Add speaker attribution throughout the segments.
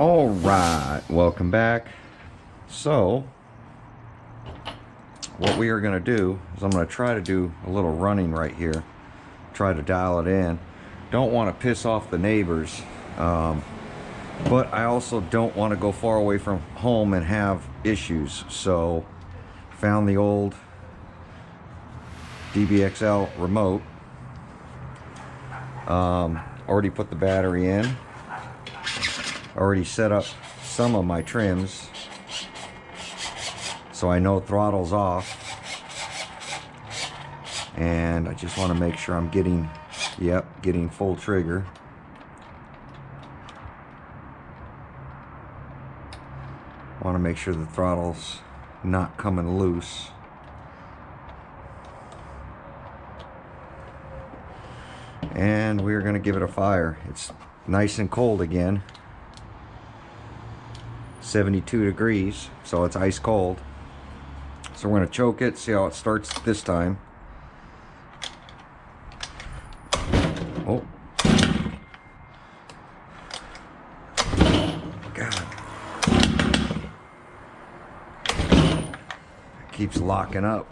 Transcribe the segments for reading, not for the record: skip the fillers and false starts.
Speaker 1: All right, welcome back. So what we are going to do is I'm going to try to do a little running right here, try to dial it in. Don't want to piss off the neighbors, but I also don't want to go far away from home and have issues. So found the old DBXL remote, already put the battery in, already set up some of my trims so I know throttle's off, and I just want to make sure I'm getting full trigger. Want to make sure the throttle's not coming loose. And we're going to give it a fire. It's nice and cold again. 72 degrees, so it's ice cold. So we're going to choke it, see how it starts this time. Oh. God. It keeps locking up.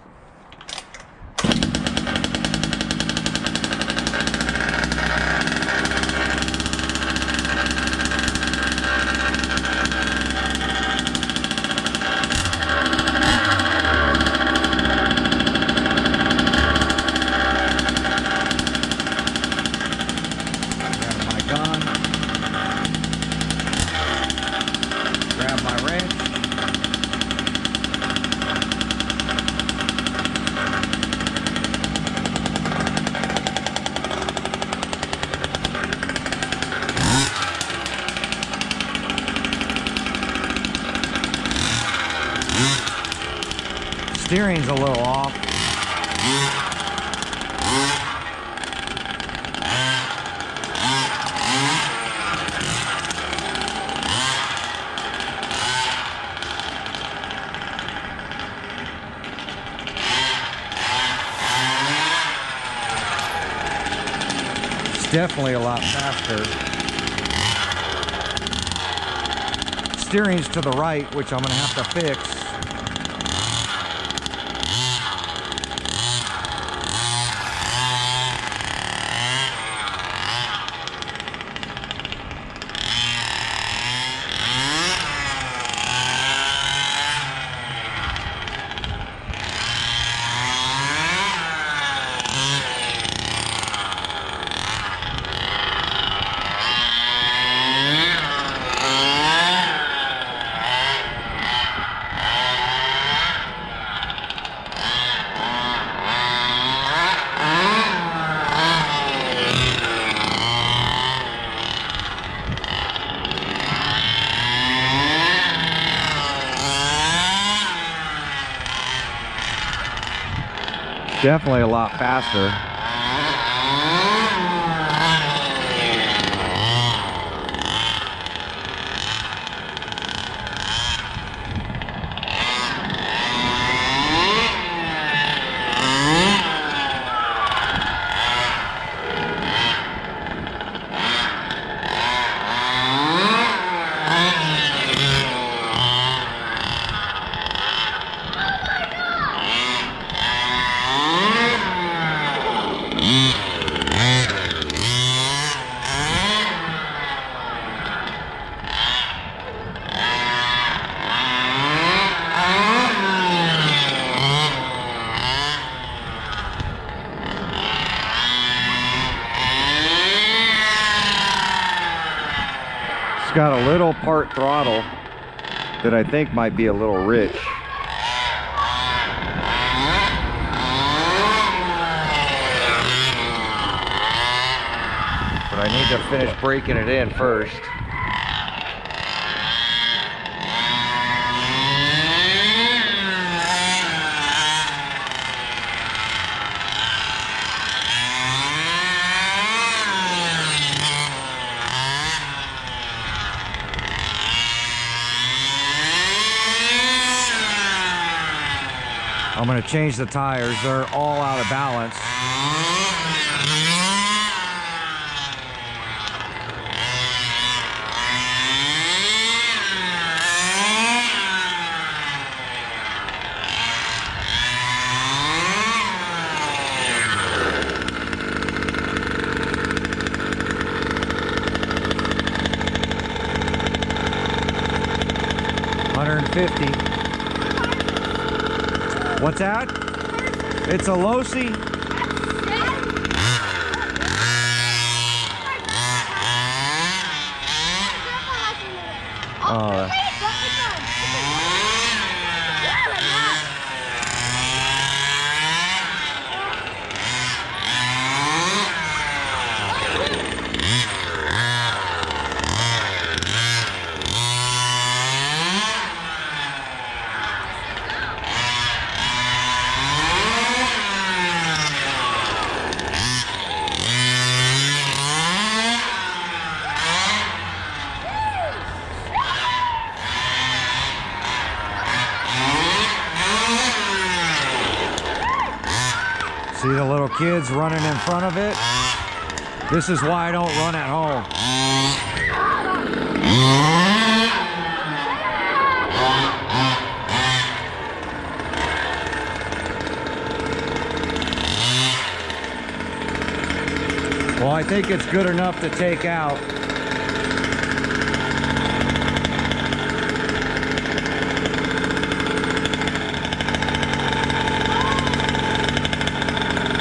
Speaker 1: Steering's a little off. It's definitely a lot faster. Steering's to the right, which I'm going to have to fix. Definitely a lot faster. It's got a little part throttle that I think might be a little rich. But I need to finish breaking it in first. I'm going to change the tires. They're all out of balance. 150. What's that? It's a Losi. Oh. See the little kids running in front of it? This is why I don't run at home. Well, I think it's good enough to take out.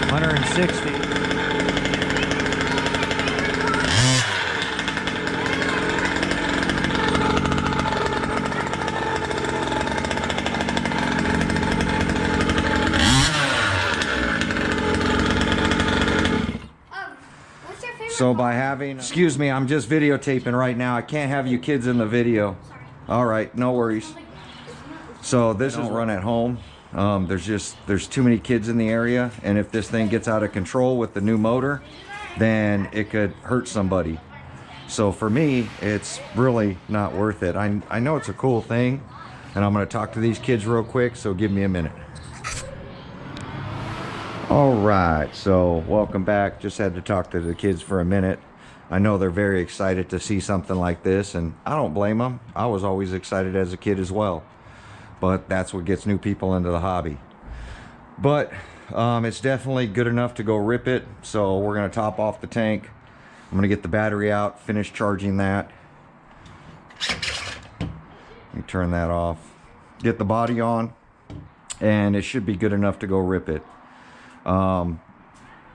Speaker 1: $160. So by having, excuse me, I'm just videotaping right now. I can't have you kids in the video. All right, no worries. So this is run at home. There's too many kids in the area, and if this thing gets out of control with the new motor, then it could hurt somebody. So for me, it's really not worth it. I know it's a cool thing, and I'm going to talk to these kids real quick, so give me a minute. All right, so welcome back. Just had to talk to the kids for a minute. I know they're very excited to see something like this, and I don't blame them. I was always excited as a kid as well. But that's what gets new people into the hobby. But it's definitely good enough to go rip it. So we're going to top off the tank. I'm going to get the battery out, finish charging that. Let me turn that off. Get the body on, and it should be good enough to go rip it.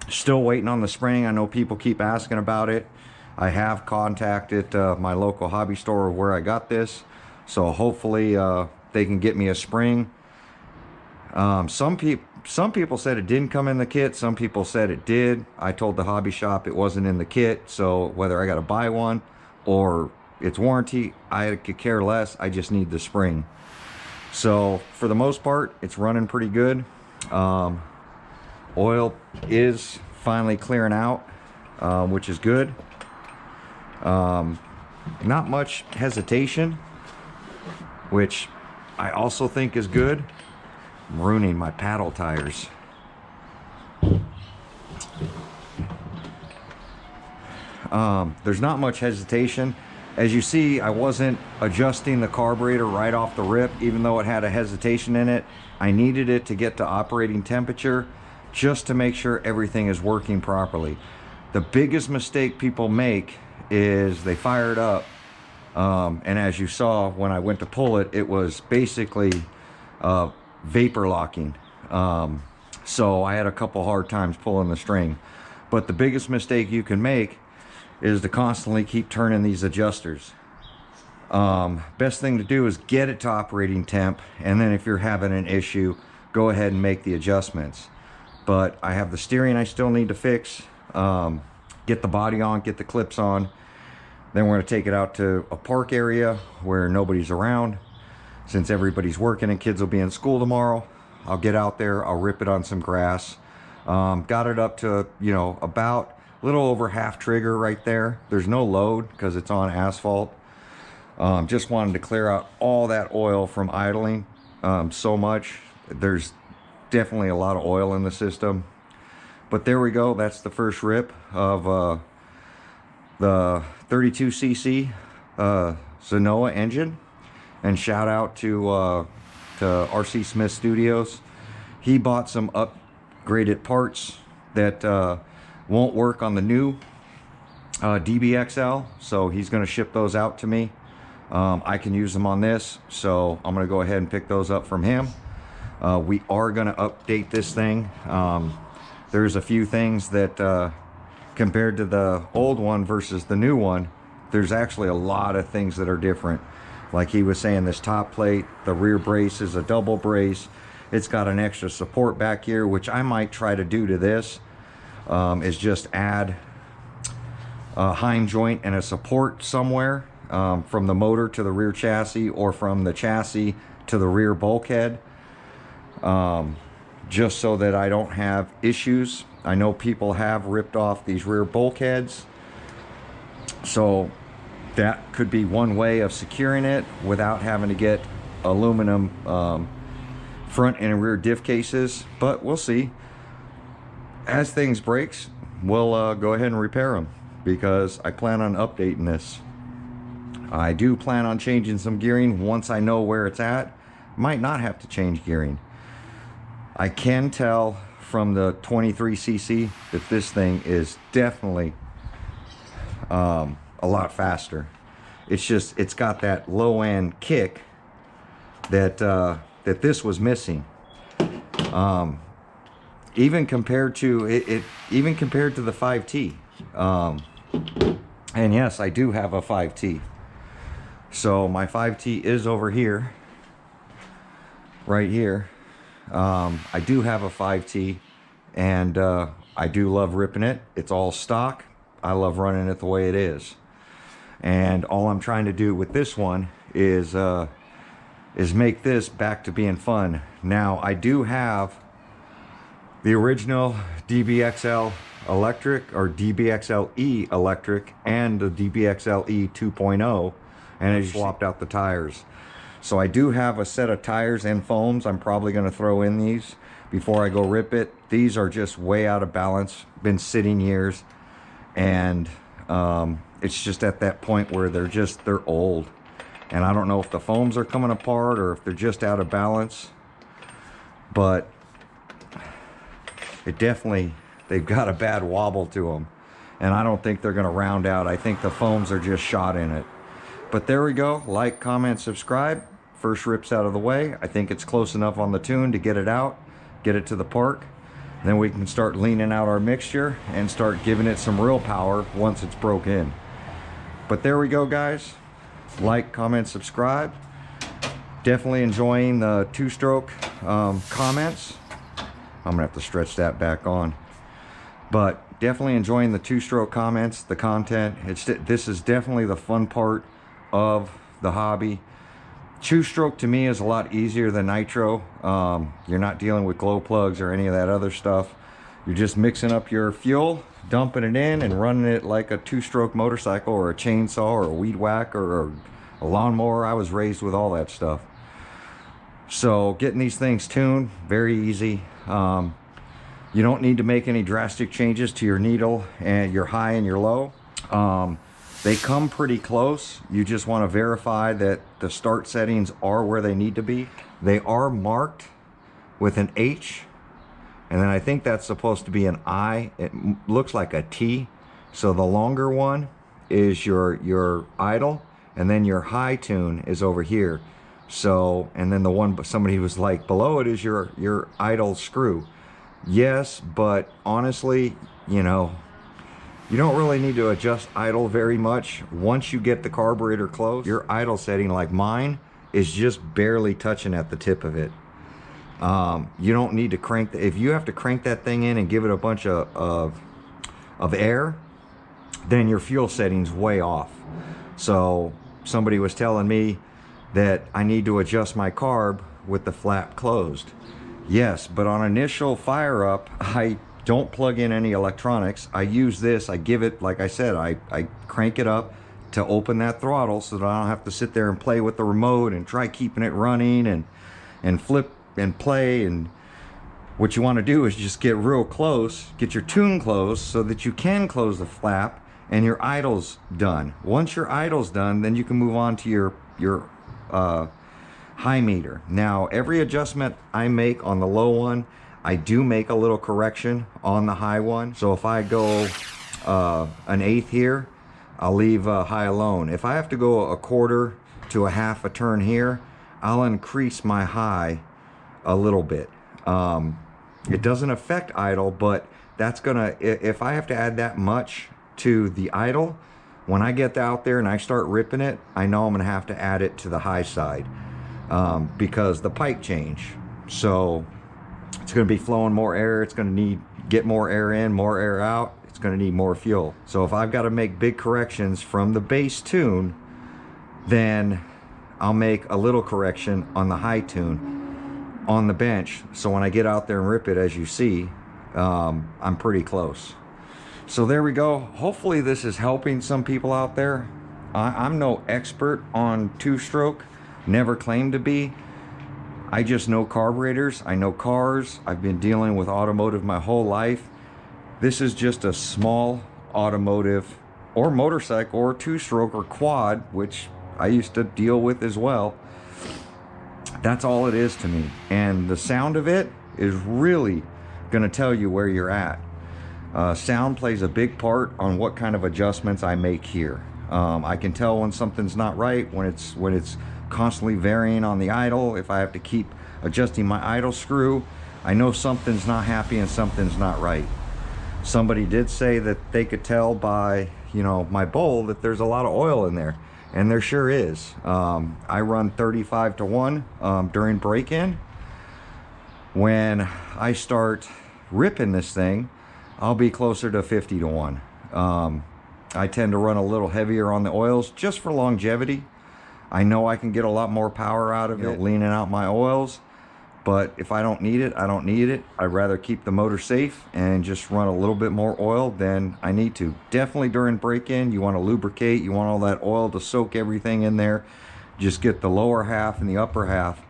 Speaker 1: Still waiting on the spring. I know people keep asking about it. I have contacted my local hobby store where I got this. So hopefully they can get me a spring. Some people said it didn't come in the kit. Some people said it did. I told the hobby shop it wasn't in the kit. So whether I got to buy one or it's warranty, I could care less. I just need the spring. So for the most part, it's running pretty good. Oil is finally clearing out, which is good. Not much hesitation, which I also think is good. I'm ruining my paddle tires. There's not much hesitation. As you see, I wasn't adjusting the carburetor right off the rip, even though it had a hesitation in it. I needed it to get to operating temperature just to make sure everything is working properly. The biggest mistake people make is they fire it up, and as you saw when I went to pull it, it was basically vapor locking. So I had a couple hard times pulling the string. But the biggest mistake you can make is to constantly keep turning these adjusters. Best thing to do is get it to operating temp, and then if you're having an issue, go ahead and make the adjustments. But I have the steering I still need to fix, get the body on, get the clips on. Then we're going to take it out to a park area where nobody's around. Since everybody's working and kids will be in school tomorrow, I'll get out there, I'll rip it on some grass. Got it up to, you know, about a little over half trigger right there. There's no load because it's on asphalt. Just wanted to clear out all that oil from idling so much. There's definitely a lot of oil in the system. But there we go. That's the first rip of the 32cc Zenoa engine. And shout out to RC Smith Studios. He bought some upgraded parts that won't work on the new DBXL, so he's going to ship those out to me. I can use them on this, so I'm going to go ahead and pick those up from him. We are going to update this thing. There's a few things that compared to the old one versus the new one, there's actually a lot of things that are different. Like he was saying, this top plate, the rear brace is a double brace. It's got an extra support back here, which I might try to do to this, is just add a Heim joint and a support somewhere, from the motor to the rear chassis, or from the chassis to the rear bulkhead, just so that I don't have issues. I know people have ripped off these rear bulkheads, so that could be one way of securing it without having to get aluminum front and rear diff cases. But we'll see. As things breaks, we'll go ahead and repair them, because I plan on updating this. I do plan on changing some gearing once I know where it's at. Might not have to change gearing. I can tell from the 23cc that this thing is definitely a lot faster. It's just, it's got that low end kick that that this was missing. Even compared to even compared to the 5T. And yes, I do have a 5T. So my 5T is over here, right here. I do have a 5T, and I do love ripping it. It's all stock. I love running it the way it is. And all I'm trying to do with this one is make this back to being fun. Now, I do have the original DBXL electric, or DBXL-E electric, and the DBXL-E 2.0, and I swapped out the tires. So I do have a set of tires and foams. I'm probably going to throw in these before I go rip it. These are just way out of balance, been sitting years, and it's just at that point where they're old, and I don't know if the foams are coming apart or if they're just out of balance, but it definitely, they've got a bad wobble to them, and I don't think they're going to round out. I think the foams are just shot in it. But there we go. Like, comment, subscribe. First rips out of the way. I think it's close enough on the tune to get it out, get it to the park. Then we can start leaning out our mixture and start giving it some real power once it's broke in. But there we go, guys. Like, comment, subscribe. Definitely enjoying the two-stroke comments. I'm gonna have to stretch that back on. But definitely enjoying the two-stroke comments, the content. This is definitely the fun part of the hobby. Two-stroke to me is a lot easier than nitro. You're not dealing with glow plugs or any of that other stuff. You're just mixing up your fuel, dumping it in, and running it like a two-stroke motorcycle or a chainsaw or a weed whacker or a lawnmower. I was raised with all that stuff. So getting these things tuned, very easy. You don't need to make any drastic changes to your needle and your high and your low. They come pretty close. You just want to verify that the start settings are where they need to be. They are marked with an H, and then I think that's supposed to be an I. It looks like a T. So the longer one is your idle, and then your high tune is over here. So, and then the one somebody was like below it is your idle screw. Yes, but honestly, you know, you don't really need to adjust idle very much. Once you get the carburetor closed, your idle setting, like mine, is just barely touching at the tip of it. You don't need to crank if you have to crank that thing in and give it a bunch of air, then your fuel setting's way off. So somebody was telling me that I need to adjust my carb with the flap closed. Yes, but on initial fire up, I don't plug in any electronics. I use this, I give it, like I said, I crank it up to open that throttle so that I don't have to sit there and play with the remote and try keeping it running and flip and play. And what you want to do is just get real close, get your tune closed so that you can close the flap and your idle's done. Once your idle's done, then you can move on to your high meter. Now, every adjustment I make on the low one, I do make a little correction on the high one. So if I go an eighth here, I'll leave high alone. If I have to go a quarter to a half a turn here, I'll increase my high a little bit. It doesn't affect idle, but that's gonna, if I have to add that much to the idle, when I get out there and I start ripping it, I know I'm gonna have to add it to the high side, because the pipe change. So it's gonna be flowing more air. It's gonna get more air in, more air out. It's gonna need more fuel. So if I've got to make big corrections from the base tune, then I'll make a little correction on the high tune on the bench. So when I get out there and rip it, as you see, I'm pretty close. So there we go. Hopefully this is helping some people out there. I'm no expert on two-stroke, never claimed to be. I just know carburetors, I know cars, I've been dealing with automotive my whole life. This is just a small automotive or motorcycle or two-stroke or quad, which I used to deal with as well. That's all it is to me. And the sound of it is really gonna tell you where you're at. Sound plays a big part on what kind of adjustments I make here. I can tell when something's not right, when it's constantly varying on the idle. If I have to keep adjusting my idle screw, I know something's not happy and something's not right. Somebody did say that they could tell by, you know, my bowl that there's a lot of oil in there. And there sure is. I run 35 to 1 during break-in. When I start ripping this thing, I'll be closer to 50 to 1. I tend to run a little heavier on the oils just for longevity. I know I can get a lot more power out of it, leaning out my oils. But if I don't need it, I don't need it. I'd rather keep the motor safe and just run a little bit more oil than I need to. Definitely during break-in, you want to lubricate. You want all that oil to soak everything in there. Just get the lower half and the upper half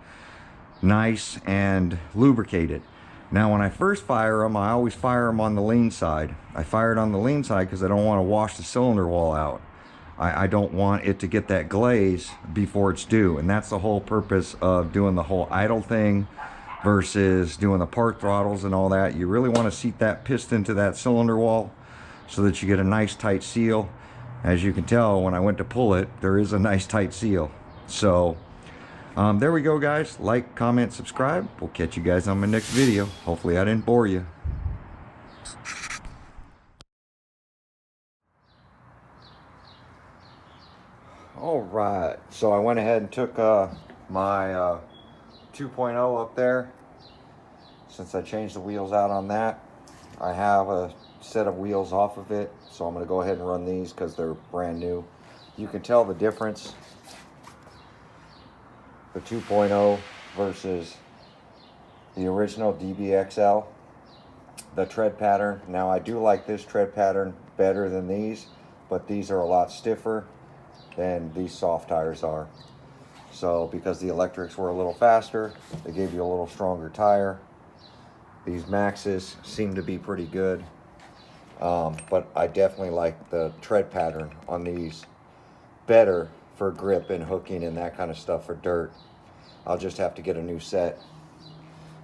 Speaker 1: nice and lubricated. Now, when I first fire them, I always fire them on the lean side. I fire it on the lean side because I don't want to wash the cylinder wall out. I don't want it to get that glaze before it's due, and that's the whole purpose of doing the whole idle thing versus doing the park throttles and all that. You really want to seat that piston to that cylinder wall so that you get a nice tight seal. As you can tell, when I went to pull it, there is a nice tight seal. So there we go, guys. Like, comment, subscribe. We'll catch you guys on my next video. Hopefully I didn't bore you. All right, so I went ahead and took my 2.0 up there. Since I changed the wheels out on that, I have a set of wheels off of it, so I'm going to go ahead and run these because they're brand new. You can tell the difference, the 2.0 versus the original DBXL. The tread pattern, now I do like this tread pattern better than these, but these are a lot stiffer than these soft tires are. So because the electrics were a little faster, they gave you a little stronger tire. These Maxes seem to be pretty good, but I definitely like the tread pattern on these better for grip and hooking and that kind of stuff for dirt. I'll just have to get a new set.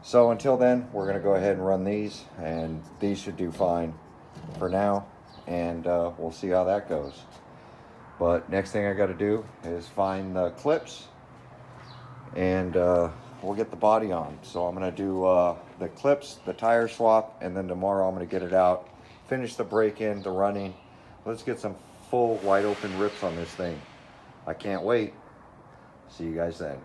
Speaker 1: So until then, we're gonna go ahead and run these, and these should do fine for now, and we'll see how that goes. But next thing I got to do is find the clips, and we'll get the body on. So I'm going to do the clips, the tire swap, and then tomorrow I'm going to get it out, finish the break-in, the running. Let's get some full wide open rips on this thing. I can't wait. See you guys then.